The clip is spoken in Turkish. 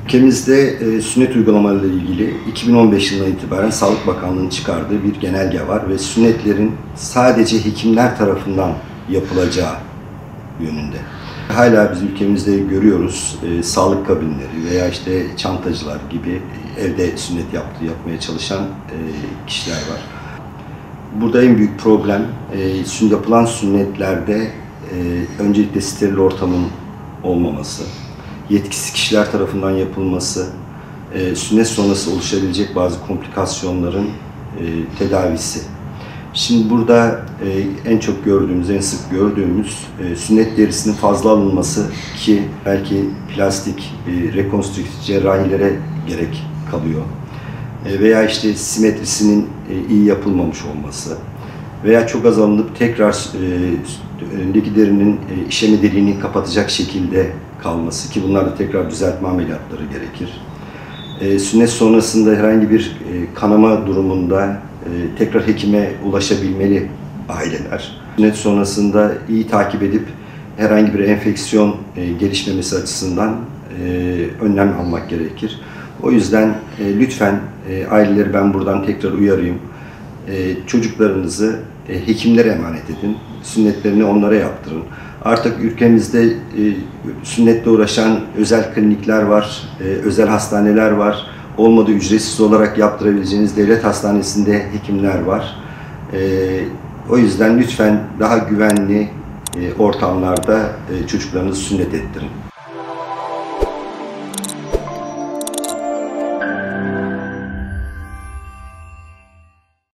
Ülkemizde sünnet uygulamalarıyla ilgili 2015 yılından itibaren Sağlık Bakanlığı'nın çıkardığı bir genelge var ve sünnetlerin sadece hekimler tarafından yapılacağı yönünde. Hala biz ülkemizde görüyoruz sağlık kabinleri veya işte çantacılar gibi evde sünnet yapmaya çalışan kişiler var. Burada en büyük problem yapılan sünnetlerde öncelikle steril ortamın olmaması, yetkisiz kişiler tarafından yapılması, sünnet sonrası oluşabilecek bazı komplikasyonların tedavisi. Şimdi burada en çok gördüğümüz, en sık gördüğümüz sünnet derisinin fazla alınması ki belki plastik, rekonstrüktif cerrahilere gerek kalıyor. Veya işte simetrisinin iyi yapılmamış olması veya çok az alınıp tekrar öndeki derinin işeme deliğini kapatacak şekilde kalması ki bunlarda tekrar düzeltme ameliyatları gerekir. Sünnet sonrasında herhangi bir kanama durumunda tekrar hekime ulaşabilmeli aileler. Sünnet sonrasında iyi takip edip herhangi bir enfeksiyon gelişmemesi açısından önlem almak gerekir. O yüzden lütfen aileleri ben buradan tekrar uyarayım. Çocuklarınızı hekimlere emanet edin. Sünnetlerini onlara yaptırın. Artık ülkemizde sünnetle uğraşan özel klinikler var, özel hastaneler var. Olmadı ücretsiz olarak yaptırabileceğiniz devlet hastanesinde hekimler var. O yüzden lütfen daha güvenli ortamlarda çocuklarınızı sünnet ettirin.